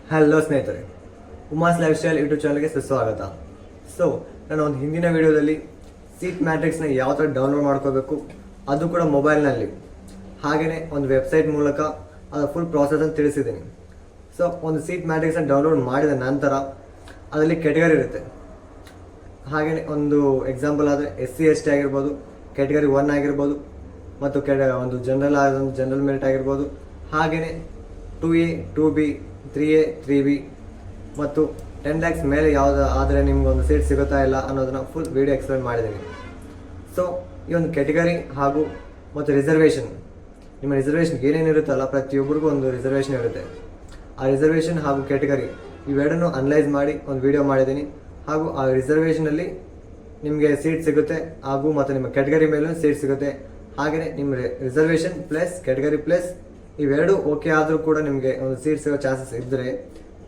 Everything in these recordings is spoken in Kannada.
ಹಲೋ ಸ್ನೇಹಿತರೆ, ಉಮಾಸ್ ಲೈಫ್ ಸ್ಟೈಲ್ ಯೂಟ್ಯೂಬ್ ಚಾನಲ್ಗೆ ಸುಸ್ವಾಗತ. ಸೊ ನಾನು ಒಂದು ಹಿಂದಿನ ವಿಡಿಯೋದಲ್ಲಿ ಸೀಟ್ ಮ್ಯಾಟ್ರಿಕ್ಸ್ನ ಯಾವ ಥರ ಡೌನ್ಲೋಡ್ ಮಾಡ್ಕೋಬೇಕು, ಅದು ಕೂಡ ಮೊಬೈಲ್ನಲ್ಲಿ, ಹಾಗೆಯೇ ಒಂದು ವೆಬ್ಸೈಟ್ ಮೂಲಕ ಅದರ ಫುಲ್ ಪ್ರಾಸೆಸನ್ನು ತಿಳಿಸಿದ್ದೀನಿ. ಸೊ ಒಂದು ಸೀಟ್ ಮ್ಯಾಟ್ರಿಕ್ಸ್ನ ಡೌನ್ಲೋಡ್ ಮಾಡಿದ ನಂತರ ಅದರಲ್ಲಿ ಕೆಟಗರಿ ಇರುತ್ತೆ. ಹಾಗೆಯೇ ಒಂದು ಎಕ್ಸಾಂಪಲ್ ಆದರೆ SC ST ಆಗಿರ್ಬೋದು, ಕ್ಯಾಟಗರಿ 1 ಆಗಿರ್ಬೋದು, ಮತ್ತು ಒಂದು ಜನರಲ್ ಮೆರಿಟ್ ಆಗಿರ್ಬೋದು, ಹಾಗೆಯೇ 2A 2B 3A 3B ಮತ್ತು 10 lakhs ಮೇಲೆ ಯಾವುದು ಆದರೆ ನಿಮ್ಗೊಂದು ಸೀಟ್ ಸಿಗುತ್ತಾ ಇಲ್ಲ ಅನ್ನೋದನ್ನ ಫುಲ್ ವಿಡಿಯೋ ಎಕ್ಸ್ಪ್ಲೇನ್ ಮಾಡಿದ್ದೀನಿ. ಸೊ ಈ ಒಂದು ಕೆಟಗರಿ ಹಾಗೂ ಮತ್ತು ರಿಸರ್ವೇಷನ್, ನಿಮ್ಮ ರಿಸರ್ವೇಷನ್ ಏನೇನಿರುತ್ತಲ್ಲ ಪ್ರತಿಯೊಬ್ಬರಿಗೂ ಒಂದು ರಿಸರ್ವೇಷನ್ ಇರುತ್ತೆ. ಆ ರಿಸರ್ವೇಷನ್ ಹಾಗೂ ಕೆಟಗರಿ ಇವೆರಡನ್ನೂ ಅನಲೈಸ್ ಮಾಡಿ ಒಂದು ವಿಡಿಯೋ ಮಾಡಿದ್ದೀನಿ. ಹಾಗೂ ಆ ರಿಸರ್ವೇಷನಲ್ಲಿ ನಿಮಗೆ ಸೀಟ್ ಸಿಗುತ್ತೆ ಹಾಗೂ ಮತ್ತು ನಿಮ್ಮ ಕೆಟಗರಿ ಮೇಲೂ ಸೀಟ್ ಸಿಗುತ್ತೆ. ಹಾಗೆಯೇ ನಿಮ್ಮ ರಿಸರ್ವೇಷನ್ ಪ್ಲಸ್ ಕೆಟಗರಿ ಪ್ಲಸ್ ಇವೆರಡು ಓಕೆ ಆದರೂ ಕೂಡ ನಿಮಗೆ ಒಂದು ಸೀಟ್ ಸಿಗೋ ಚಾನ್ಸಸ್ ಇದ್ದರೆ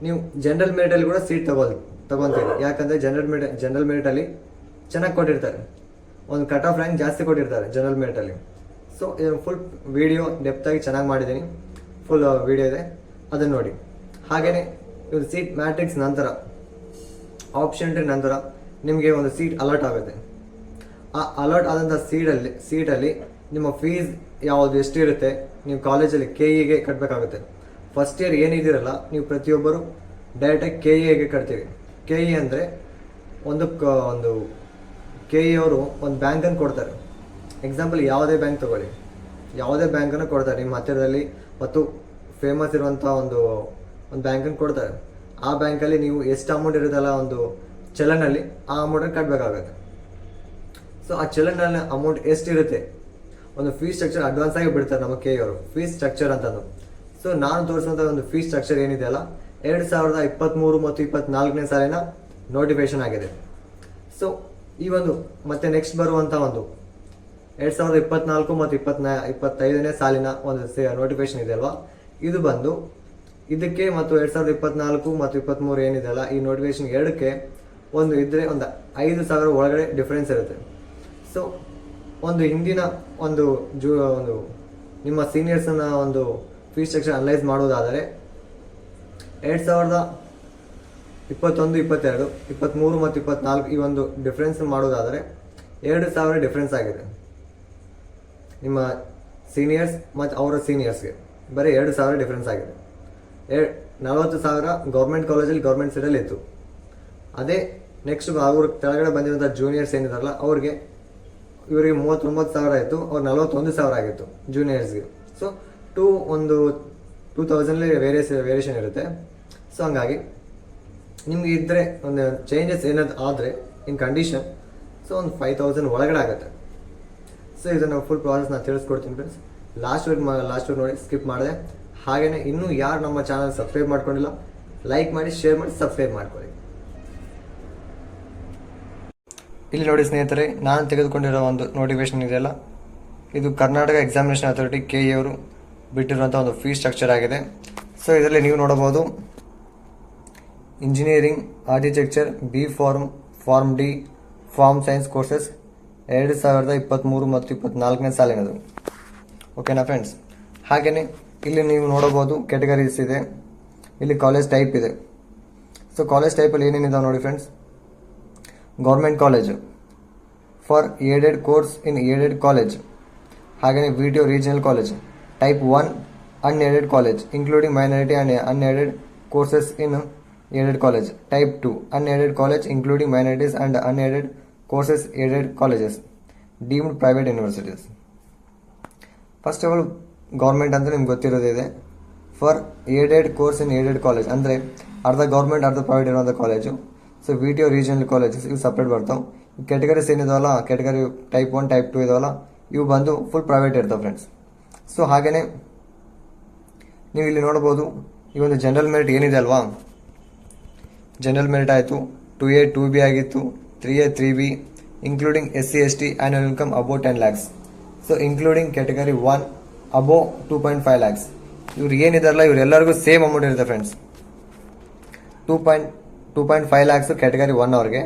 ನೀವು ಜನರಲ್ ಮೆರಿಟಲ್ಲಿ ಕೂಡ ಸೀಟ್ ತಗೊತೀರಿ. ಯಾಕಂದರೆ ಜನರಲ್ ಮೆರಿಟಲ್ಲಿ ಚೆನ್ನಾಗಿ ಕೊಟ್ಟಿರ್ತಾರೆ, ಒಂದು ಕಟ್ ಆಫ್ ರ್ಯಾಂಕ್ ಜಾಸ್ತಿ ಕೊಟ್ಟಿರ್ತಾರೆ ಜನರಲ್ ಮೆರಿಟಲ್ಲಿ. ಸೊ ಇದನ್ನು ಫುಲ್ ವಿಡಿಯೋ ಡೆಪ್ತಾಗಿ ಚೆನ್ನಾಗಿ ಮಾಡಿದ್ದೀನಿ, ಫುಲ್ ವಿಡಿಯೋ ಇದೆ, ಅದನ್ನು ನೋಡಿ. ಹಾಗೆಯೇ ಇವರು ಸೀಟ್ ಮ್ಯಾಟ್ರಿಕ್ಸ್ ನಂತರ ಆಪ್ಷನ್ ಎಂಟ್ರಿ ನಂತರ ನಿಮಗೆ ಒಂದು ಸೀಟ್ ಅಲರ್ಟ್ ಆಗುತ್ತೆ. ಆ ಅಲರ್ಟ್ ಆದಂಥ ಸೀಟಲ್ಲಿ ನಿಮ್ಮ ಫೀಸ್ ಯಾವುದು ಎಷ್ಟಿರುತ್ತೆ ನೀವು ಕಾಲೇಜಲ್ಲಿ KEಗೆ ಕಟ್ಟಬೇಕಾಗುತ್ತೆ. ಫಸ್ಟ್ ಇಯರ್ ಏನಿದ್ದೀರಲ್ಲ ನೀವು ಪ್ರತಿಯೊಬ್ಬರು ಡೈರೆಕ್ಟಾಗಿ KEಗೆ ಕಟ್ತೀವಿ. KE ಅಂದರೆ ಒಂದು KE ಅವರು ಒಂದು ಬ್ಯಾಂಕನ್ನು ಕೊಡ್ತಾರೆ. ಎಕ್ಸಾಂಪಲ್ ಯಾವುದೇ ಬ್ಯಾಂಕ್ ತೊಗೊಳ್ಳಿ, ಯಾವುದೇ ಬ್ಯಾಂಕನ್ನು ಕೊಡ್ತಾರೆ ನಿಮ್ಮ ಹತ್ತಿರದಲ್ಲಿ ಮತ್ತು ಫೇಮಸ್ ಇರುವಂಥ ಒಂದು ಬ್ಯಾಂಕನ್ನು ಕೊಡ್ತಾರೆ. ಆ ಬ್ಯಾಂಕಲ್ಲಿ ನೀವು ಎಷ್ಟು ಅಮೌಂಟ್ ಇರುತ್ತಲ್ಲ ಒಂದು ಚಲನಲ್ಲಿ ಆ ಅಮೌಂಟನ್ನು ಕಟ್ಟಬೇಕಾಗುತ್ತೆ. ಸೊ ಆ ಚಲನಲ್ಲಿ ಅಮೌಂಟ್ ಎಷ್ಟಿರುತ್ತೆ, ಒಂದು ಫೀಸ್ ಸ್ಟ್ರಕ್ಚರ್ ಅಡ್ವಾನ್ಸ್ ಆಗಿ ಬಿಡ್ತಾರೆ ನಮ್ಮ KE ಅವರು, ಫೀಸ್ ಸ್ಟ್ರಕ್ಚರ್ ಅಂತಂದು. ಸೊ ನಾನು ತೋರಿಸುವಂಥ ಒಂದು ಫೀಸ್ ಸ್ಟ್ರಕ್ಚರ್ ಏನಿದೆ ಅಲ್ಲ 2023 ಮತ್ತು 24ನೇ ಸಾಲಿನ ನೋಟಿಫಿಕೇಶನ್ ಆಗಿದೆ. ಸೊ ಈ ಒಂದು ಮತ್ತೆ ನೆಕ್ಸ್ಟ್ ಬರುವಂಥ ಒಂದು 2024 ಮತ್ತು 25ನೇ ಸಾಲಿನ ಒಂದು ನೋಟಿಫಿಕೇಶನ್ ಇದೆ ಅಲ್ವಾ, ಇದು ಬಂದು ಇದಕ್ಕೆ ಮತ್ತು 2024 ಮತ್ತು 23 ಏನಿದೆ ಅಲ್ಲ ಈ ನೋಟಿಫಿಕೇಶನ್ ಎರಡಕ್ಕೆ ಒಂದು ಇದ್ದರೆ ಒಂದು 5,000 ಒಳಗಡೆ ಡಿಫ್ರೆನ್ಸ್ ಇರುತ್ತೆ. ಸೊ ಒಂದು ಹಿಂದಿನ ಒಂದು ನಿಮ್ಮ ಸೀನಿಯರ್ಸನ್ನ ಒಂದು ಫೀಸ್ ಸ್ಟ್ರಕ್ಚರ್ ಅನಲೈಸ್ ಮಾಡೋದಾದರೆ 2021, 22, 23 ಮತ್ತು 24 ಈ ಒಂದು ಡಿಫ್ರೆನ್ಸ್ ಮಾಡೋದಾದರೆ 2,000 ಡಿಫ್ರೆನ್ಸ್ ಆಗಿದೆ ನಿಮ್ಮ ಸೀನಿಯರ್ಸ್ ಮತ್ತು ಅವರ ಸೀನಿಯರ್ಸ್ಗೆ. ಬರೀ 2,000 ಡಿಫ್ರೆನ್ಸ್ ಆಗಿದೆ. 40,000 ಗೌರ್ಮೆಂಟ್ ಕಾಲೇಜಲ್ಲಿ ಗೌರ್ಮೆಂಟ್ ಸೀಟಲ್ಲಿ ಇತ್ತು. ಅದೇ ನೆಕ್ಸ್ಟ್ ಅವ್ರ ಕೆಳಗಡೆ ಬಂದಿರುವಂಥ ಜೂನಿಯರ್ಸ್ ಏನಿದಾರಲ್ಲ ಇವರಿಗೆ 39,000 ಆಯಿತು, ಅವ್ರು 41,000 ಆಗಿತ್ತು ಜೂನಿಯರ್ಸ್ಗೆ. ಸೊ 2,000 ವೇರಿಯೇಷನ್ ಇರುತ್ತೆ. ಸೊ ಹಂಗಾಗಿ ನಿಮ್ಗೆ ಇದ್ದರೆ ಒಂದು ಚೇಂಜಸ್ ಏನಾದ್ರು ಆದರೆ ಇನ್ ಕಂಡೀಷನ್ ಸೊ ಒಂದು 5,000 ಒಳಗಡೆ ಆಗುತ್ತೆ. ಸೊ ಇದನ್ನು ಫುಲ್ ಪ್ರಾಸೆಸ್ ನಾನು ತಿಳಿಸ್ಕೊಡ್ತೀನಿ ಫ್ರೆಂಡ್ಸ್. ಲಾಸ್ಟ್ ವೀಕ್ ನೋಡಿ ಸ್ಕಿಪ್ ಮಾಡಿದೆ. ಹಾಗೆಯೇ ಇನ್ನೂ ಯಾರು ನಮ್ಮ ಚಾನಲ್ ಸಬ್ಸ್ಕ್ರೈಬ್ ಮಾಡ್ಕೊಂಡಿಲ್ಲ ಲೈಕ್ ಮಾಡಿ, ಶೇರ್ ಮಾಡಿ, ಸಬ್ಸ್ಕ್ರೈಬ್ ಮಾಡ್ಕೊಳ್ಳಿ. ಇಲ್ಲಿ ನೋಡಿ ಸ್ನೇಹಿತರೆ, ನಾನು ತೆಗೆದುಕೊಂಡಿರೋ ಒಂದು ನೋಟಿಫಿಕೇಶನ್ ಇದೆಯಲ್ಲ ಇದು ಕರ್ನಾಟಕ ಎಕ್ಸಾಮಿನೇಷನ್ ಅಥಾರಿಟಿ KE ಅವರು ಬಿಟ್ಟಿರುವಂಥ ಒಂದು ಫೀಸ್ ಸ್ಟ್ರಕ್ಚರ್ ಆಗಿದೆ. ಸೊ ಇದರಲ್ಲಿ ನೀವು ನೋಡಬಹುದು engineering, architecture, B pharm D, pharm science courses 2023 ಮತ್ತು 24ನೇ ಸಾಲಿನದು. ಓಕೆನಾ ಫ್ರೆಂಡ್ಸ್? ಹಾಗೆಯೇ ಇಲ್ಲಿ ನೀವು ನೋಡಬಹುದು ಕ್ಯಾಟಗರೀಸ್ ಇದೆ, ಇಲ್ಲಿ ಕಾಲೇಜ್ ಟೈಪ್ ಇದೆ. ಸೊ ಕಾಲೇಜ್ ಟೈಪಲ್ಲಿ ಏನೇನಿದಾವೆ ನೋಡಿ friends. Government college for aided course in aided college, ಹಾಗೆಯೇ VTO regional college. Type 1 unaided college including minority and unaided courses in aided college. Type 2 unaided college including minorities and unaided courses aided colleges deemed private universities. First of all government ಅಂದರೆ ನಿಮ್ಗೆ ಗೊತ್ತಿರೋದಿದೆ. For aided course in aided college ಅಂದರೆ ಅರ್ಧ ಗೌರ್ಮೆಂಟ್ ಅರ್ಧ ಪ್ರೈವೇಟ್ ಇರೋಂಥ college. So VTO regional colleges ಇವು ಸಪ್ರೇಟ್ ಬರ್ತಾವೆ. ಕ್ಯಾಟಗರೀಸ್ ಏನಿದಾವಲ್ಲ, ಕ್ಯಾಟಗರಿ ಟೈಪ್ 1 ಟೈಪ್ 2 ಇದಾವಲ್ಲ ಇವು ಬಂದು ಫುಲ್ ಪ್ರೈವೇಟ್ ಇರ್ತಾವೆ ಫ್ರೆಂಡ್ಸ್. ಸೊ ಹಾಗೆಯೇ ನೀವು ಇಲ್ಲಿ ನೋಡ್ಬೋದು ಈ ಒಂದು ಜನರಲ್ ಮೆರಿಟ್ ಏನಿದೆ ಅಲ್ವಾ, ಜನರಲ್ ಮೆರಿಟ್ ಆಯಿತು 2A 2B ಆಗಿತ್ತು, 3A 3B including SC ST annual income above 10 lakhs. So including category 1 above 2.5 lakhs. ಇವ್ರು ಏನಿದಾರಲ್ಲ ಇವರೆಲ್ಲರಿಗೂ ಸೇಮ್ ಅಮೌಂಟ್ ಇರುತ್ತೆ ಫ್ರೆಂಡ್ಸ್. 2.5 lakhs ಕ್ಯಾಟಗರಿ 1 ಅವ್ರಿಗೆ.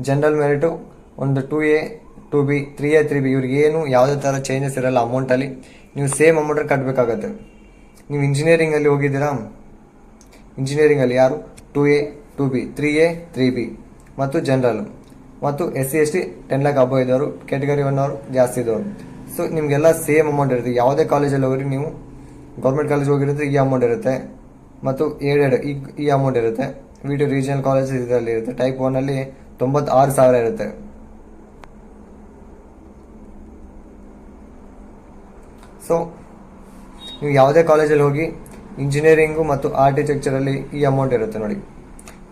ಜನರಲ್ ಮೆರಿಟು ಒಂದು 2A 2B 3A 3B ಇವ್ರಿಗೆ ಏನು ಯಾವುದೇ ಥರ ಚೇಂಜಸ್ ಇರಲ್ಲ ಅಮೌಂಟಲ್ಲಿ. ನೀವು ಸೇಮ್ ಅಮೌಂಟಲ್ಲಿ ಕಟ್ಟಬೇಕಾಗತ್ತೆ. ನೀವು ಇಂಜಿನಿಯರಿಂಗಲ್ಲಿ ಹೋಗಿದ್ದೀರಾ, ಇಂಜಿನಿಯರಿಂಗಲ್ಲಿ ಯಾರು 2A 2B 3A 3B ಮತ್ತು ಜನರಲ್ ಮತ್ತು SC ST 10 lakh ಅಬೋ ಇದ್ದವರು, ಕ್ಯಾಟಗರಿ 1 ಅವರು ಜಾಸ್ತಿ ಇದ್ದವರು. ಸೊ ನಿಮಗೆಲ್ಲ ಸೇಮ್ ಅಮೌಂಟ್ ಇರುತ್ತೆ. ಯಾವುದೇ ಕಾಲೇಜಲ್ಲಿ ಹೋಗಿ ನೀವು ಗೌರ್ಮೆಂಟ್ ಕಾಲೇಜ್ ಹೋಗಿರುತ್ತೆ ಈ ಅಮೌಂಟ್ ಇರುತ್ತೆ, ಮತ್ತು ಏಡೆಡ್ ಈ ಅಮೌಂಟ್ ಇರುತ್ತೆ. VT ರೀಜನಲ್ ಕಾಲೇಜ್ ಇದರಲ್ಲಿ ಇರುತ್ತೆ. ಟೈಪ್ 1 ಅಲ್ಲಿ 96,000 ಇರುತ್ತೆ. ಸೊ ನೀವು ಯಾವುದೇ ಕಾಲೇಜಲ್ಲಿ ಹೋಗಿ ಇಂಜಿನಿಯರಿಂಗು ಮತ್ತು ಆರ್ಕಿಟೆಕ್ಚರಲ್ಲಿ ಈ ಅಮೌಂಟ್ ಇರುತ್ತೆ ನೋಡಿ.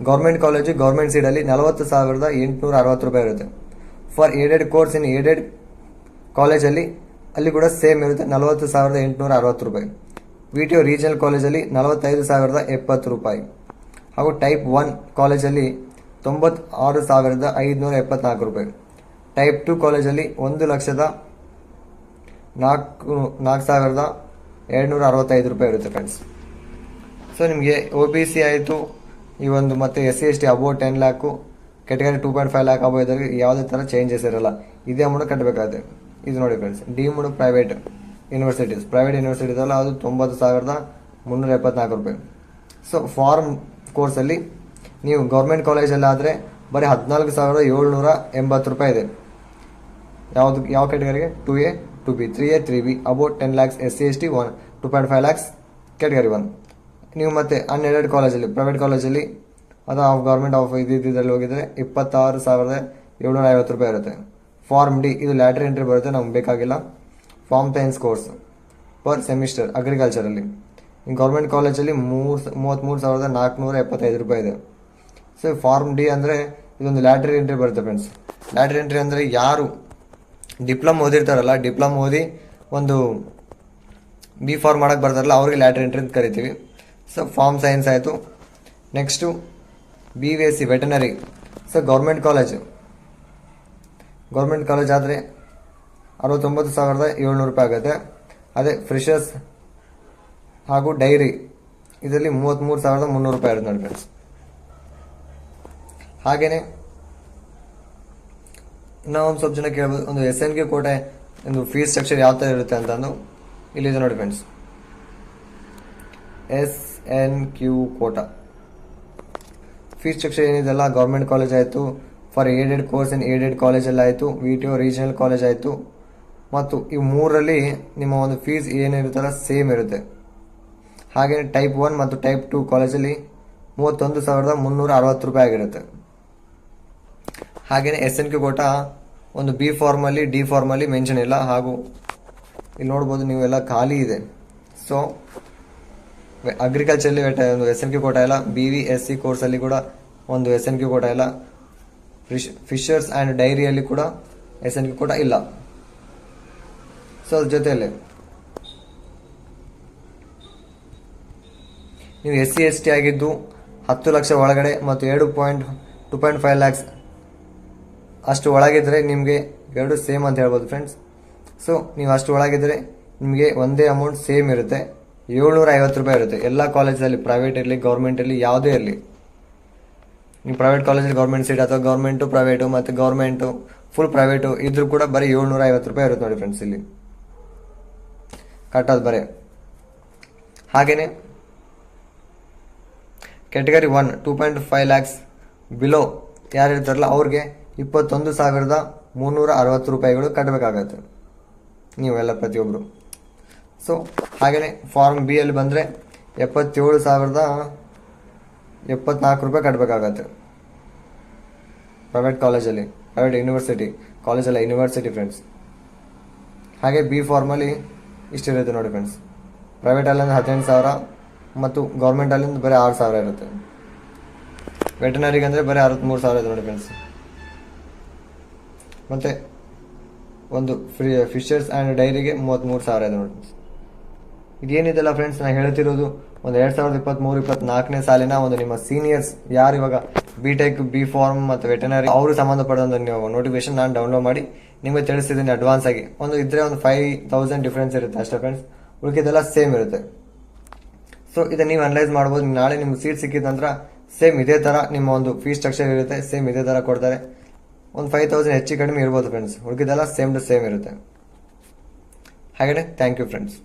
ಗೌರ್ಮೆಂಟ್ ಕಾಲೇಜು ಗೌರ್ಮೆಂಟ್ ಸೀಡಲ್ಲಿ 40,860 ರೂಪಾಯಿ ಇರುತ್ತೆ. For aided course in aided ಕಾಲೇಜಲ್ಲಿ ಅಲ್ಲಿ ಕೂಡ ಸೇಮ್ ಇರುತ್ತೆ, 40,860 ರೂಪಾಯಿ. VTO ರೀಜನಲ್ ಕಾಲೇಜಲ್ಲಿ 45,070 ರೂಪಾಯಿ. ಹಾಗೂ ಟೈಪ್ 1 ಕಾಲೇಜಲ್ಲಿ 96,574 ರೂಪಾಯಿ. ಟೈಪ್ 2 ಕಾಲೇಜಲ್ಲಿ 1,04,265 ರೂಪಾಯಿ ಇರುತ್ತೆ ಫ್ರೆಂಡ್ಸ್. ಸೊ ನಿಮಗೆ OBC ಆಯಿತು ಈ ಒಂದು, ಮತ್ತು SC ST ಅಬೋ 10 lakh, ಕ್ಯಾಟಗರಿ 2.5 lakh ಅಬೋ ಇದ್ದರೆ ಯಾವುದೇ ಥರ ಚೇಂಜಸ್ ಇರಲ್ಲ, ಇದೇ ಅಮೌಂಟ್ ಕಟ್ಟಬೇಕಾಗುತ್ತೆ. ಇದು ನೋಡಿ ಫ್ರೆಂಡ್ಸ್, ಡೀಮ್ಡ್ ಪ್ರೈವೇಟ್ ಯೂನಿವರ್ಸಿಟೀಸ್ ಇದಲ್ಲ, ಅದು 90,374 ರೂಪಾಯಿ. ಸೊ ಫಾರ್ಮ್ ಕೋರ್ಸಲ್ಲಿ ನೀವು ಗೌರ್ಮೆಂಟ್ ಕಾಲೇಜಲ್ಲಿ ಆದರೆ ಬರೀ 14,780 ರೂಪಾಯಿ ಇದೆ. ಯಾವ ಕ್ಯಾಟಗರಿಗೆ? 2A 2B 3A 3B ಅಬೋ 10 lakhs SC ST 2.5 lakhs category 1. ನೀವು ಮತ್ತೆ ಅನ್ಎಡೆಡ್ ಕಾಲೇಜಲ್ಲಿ, ಪ್ರೈವೇಟ್ ಕಾಲೇಜಲ್ಲಿ ಅಥವಾ ಗೌರ್ಮೆಂಟ್ ಆಫ್ ಇದರಲ್ಲಿ ಹೋಗಿದ್ರೆ 26,750 ರೂಪಾಯಿ ಇರುತ್ತೆ. ಫಾರ್ಮ್ ಡಿ ಇದು ಲ್ಯಾಟರ್ ಎಂಟ್ರಿ ಬರುತ್ತೆ, ನಮ್ಗೆ ಬೇಕಾಗಿಲ್ಲ. Pharm science course per semester ಅಗ್ರಿಕಲ್ಚರಲ್ಲಿ ಗೌರ್ಮೆಂಟ್ ಕಾಲೇಜಲ್ಲಿ 33,475 ರೂಪಾಯಿ ಇದೆ. ಸೊ ಫಾರ್ಮ್ ಡಿ ಅಂದರೆ ಇದೊಂದು ಲ್ಯಾಟರ್ ಎಂಟ್ರಿ ಬರುತ್ತೆ ಫ್ರೆಂಡ್ಸ್. ಲ್ಯಾಟರ್ ಎಂಟ್ರಿ ಅಂದರೆ ಯಾರು ಡಿಪ್ಲೊಮಾ ಓದಿರ್ತಾರಲ್ಲ, ಡಿಪ್ಲೊಮಾ ಓದಿ ಒಂದು B ಫಾರ್ಮ್ ಮಾಡೋಕ್ಕೆ ಬರ್ತಾರಲ್ಲ ಅವ್ರಿಗೆ ಲ್ಯಾಟರ್ ಎಂಟ್ರಿ ಅಂತ ಕರಿತೀವಿ. ಸೊ ಫಾರ್ಮ್ ಸೈನ್ಸ್ ಆಯಿತು. Next BVSC veterinary. So government college ಆದರೆ 69,700 ರೂಪಾಯಿ ಆಗುತ್ತೆ. ಅದೇ ಫ್ರೆಷರ್ಸ್ ಹಾಗೂ ಡೈರಿ ಇದರಲ್ಲಿ 33,300 ರೂಪಾಯಿ ಇರುತ್ತೆ ನೋಡಿ ಫ್ರೆಂಡ್ಸ್. ಹಾಗೆಯೇ ನಾವು ಒಂದು ಸ್ವಲ್ಪ ಜನ ಕೇಳ್ಬೋದು, ಒಂದು SNQ ಕೋಟೆ ಒಂದು ಫೀಸ್ ಸ್ಟ್ರಕ್ಚರ್ ಯಾವ ಥರ ಇರುತ್ತೆ ಅಂತಂದು ಇಲ್ಲಿದೆ ನೋಡಿ friends. SNQ quota fees structure ಏನಿದೆಲ್ಲ, ಗೌರ್ಮೆಂಟ್ ಕಾಲೇಜ್ ಆಯಿತು, for aided course in aided ಕಾಲೇಜಲ್ಲಿ ಆಯಿತು, VTO ರೀಜನಲ್ ಕಾಲೇಜ್ ಆಯಿತು, ಮತ್ತು ಈ ಮೂರರಲ್ಲಿ ನಿಮ್ಮ ಒಂದು ಫೀಸ್ ಏನಿರುತ್ತಲ್ಲ ಸೇಮ್ ಇರುತ್ತೆ. ಹಾಗೆಯೇ ಟೈಪ್ 1 ಮತ್ತು ಟೈಪ್ 2 ಕಾಲೇಜಲ್ಲಿ 31,360 ರೂಪಾಯಿ ಆಗಿರುತ್ತೆ. ಹಾಗೆಯೇ SNQ ಕೋಟಾ ಒಂದು B ಫಾರ್ಮಲ್ಲಿ D ಫಾರ್ಮಲ್ಲಿ ಮೆನ್ಷನ್ ಇಲ್ಲ, ಹಾಗೂ ಇಲ್ಲಿ ನೋಡ್ಬೋದು ನೀವೆಲ್ಲ ಖಾಲಿ ಇದೆ. ಸೊ ಅಗ್ರಿಕಲ್ಚರಲ್ಲಿ ಒಂದು SNQ ಕೋಟಾ ಇಲ್ಲ, BVSC ಕೋರ್ಸಲ್ಲಿ ಕೂಡ ಒಂದು SNQ ಕೋಟಾ ಇಲ್ಲ, ಫಿಶರ್ಸ್ ಆ್ಯಂಡ್ ಡೈರಿಯಲ್ಲಿ ಕೂಡ SNQ ಕೋಟಾ ಇಲ್ಲ. ಸೊ ಅದ್ರ ಜೊತೆಯಲ್ಲೇ ನೀವು SC ST ಆಗಿದ್ದು 10 ಲಕ್ಷ ಒಳಗಡೆ ಮತ್ತು 2.5 lakhs ಅಷ್ಟು ಒಳಗಿದ್ರೆ ನಿಮಗೆ ಎರಡು ಸೇಮ್ ಅಂತ ಹೇಳ್ಬೋದು ಫ್ರೆಂಡ್ಸ್. ಸೊ ನೀವು ಅಷ್ಟು ಒಳಗಿದ್ರೆ ನಿಮಗೆ ಒಂದೇ ಅಮೌಂಟ್ ಸೇಮ್ ಇರುತ್ತೆ, 750 ರೂಪಾಯಿ ಇರುತ್ತೆ. ಎಲ್ಲ ಕಾಲೇಜಲ್ಲಿ, ಪ್ರೈವೇಟ್ ಇರಲಿ ಗೌರ್ಮೆಂಟ್ ಇರಲಿ ಯಾವುದೇ ಇರಲಿ, ನೀವು ಪ್ರೈವೇಟ್ ಕಾಲೇಜಲ್ಲಿ ಗೌರ್ಮೆಂಟ್ ಸೀಟ್ ಅಥವಾ ಗೌರ್ಮೆಂಟು ಪ್ರೈವೇಟು ಮತ್ತು ಗೌರ್ಮೆಂಟು ಫುಲ್ ಪ್ರೈವೇಟು ಇದ್ರೂ ಕೂಡ ಬರೀ 750 ರೂಪಾಯಿ ಇರುತ್ತೆ ನೋಡಿ ಫ್ರೆಂಡ್ಸ್ ಇಲ್ಲಿ ಕಟ್ಟೋದು ಬರೀ. ಹಾಗೆಯೇ ಕ್ಯಾಟಗರಿ 1 2.5 lakhs ಬಿಲೋ ಯಾರು ಇರ್ತಾರಲ್ಲ ಅವ್ರಿಗೆ 21,360 ರೂಪಾಯಿಗಳು ಕಟ್ಟಬೇಕಾಗತ್ತೆ ನೀವೆಲ್ಲ ಪ್ರತಿಯೊಬ್ಬರು. ಸೊ ಹಾಗೆಯೇ ಫಾರ್ಮ್ B ಅಲ್ಲಿ ಬಂದರೆ 77,074 ರೂಪಾಯಿ ಕಟ್ಟಬೇಕಾಗತ್ತೆ ಪ್ರೈವೇಟ್ ಕಾಲೇಜಲ್ಲಿ, ಪ್ರೈವೇಟ್ ಯೂನಿವರ್ಸಿಟಿ ಕಾಲೇಜಲ್ಲ, ಯೂನಿವರ್ಸಿಟಿ ಫ್ರೆಂಡ್ಸ್. ಹಾಗೆ B ಫಾರ್ಮಲ್ಲಿ ಇಷ್ಟಿರುತ್ತೆ ನೋಡಿ ಫ್ರೆಂಡ್ಸ್. ಪ್ರೈವೇಟಲ್ಲಿಂದ 18,000 ಮತ್ತು ಗೌರ್ಮೆಂಟಲ್ಲಿಂದ ಬರೀ 6,000 ಇರುತ್ತೆ. ವೆಟನರಿಗೆ ಅಂದರೆ ಬರೀ 63,000 ಇದೆ ನೋಡಿ ಫ್ರೆಂಡ್ಸ್. ಮತ್ತು ಒಂದು ಫಿಶರ್ಸ್ ಆ್ಯಂಡ್ ಡೈರಿಗೆ 33,000 ಇದೆ ನೋಡಿ. ಇದೇನಿದೆಲ್ಲ ಫ್ರೆಂಡ್ಸ್ ನಾನು ಹೇಳ್ತಿರೋದು ಒಂದು 2023-24ನೇ ಸಾಲಿನ ಒಂದು ನಿಮ್ಮ ಸೀನಿಯರ್ಸ್ ಯಾರು ಇವಾಗ BTech B ಫಾರ್ಮ್ ಮತ್ತು ವೆಟನರಿ ಅವರು ಸಂಬಂಧಪಟ್ಟಂಥ ನೀವು ನೋಟಿಫಿಕೇಶನ್ ನಾನು ಡೌನ್ಲೋಡ್ ಮಾಡಿ ನಿಮಗೆ ತಿಳಿಸಿದ್ದೀನಿ ಅಡ್ವಾನ್ಸ್ ಆಗಿ. ಒಂದು ಇದ್ದರೆ ಒಂದು 5,000 ಡಿಫ್ರೆನ್ಸ್ ಇರುತ್ತೆ ಅಷ್ಟೇ ಫ್ರೆಂಡ್ಸ್, ಉಳಿಕೆದೆಲ್ಲ ಸೇಮ್ ಇರುತ್ತೆ. ಸೊ ಇದನ್ನು ನೀವು ಅನಲೈಸ್ ಮಾಡ್ಬೋದು. ನಾಳೆ ನಿಮ್ಗೆ ಸೀಟ್ ಸಿಕ್ಕಿದ ನಂತರ ಸೇಮ್ ಇದೇ ಥರ ನಿಮ್ಮ ಒಂದು ಫೀಸ್ ಸ್ಟ್ರಕ್ಚರ್ ಇರುತ್ತೆ, ಸೇಮ್ ಇದೇ ಥರ ಕೊಡ್ತಾರೆ. ಒಂದು 5,000 ಹೆಚ್ಚು ಕಡಿಮೆ ಇರ್ಬೋದು ಫ್ರೆಂಡ್ಸ್, ಉಳಿಕೆದೆಲ್ಲ ಸೇಮ್ ಟು ಸೇಮ್ ಇರುತ್ತೆ. ಹಾಗೆ ಥ್ಯಾಂಕ್ ಯು ಫ್ರೆಂಡ್ಸ್.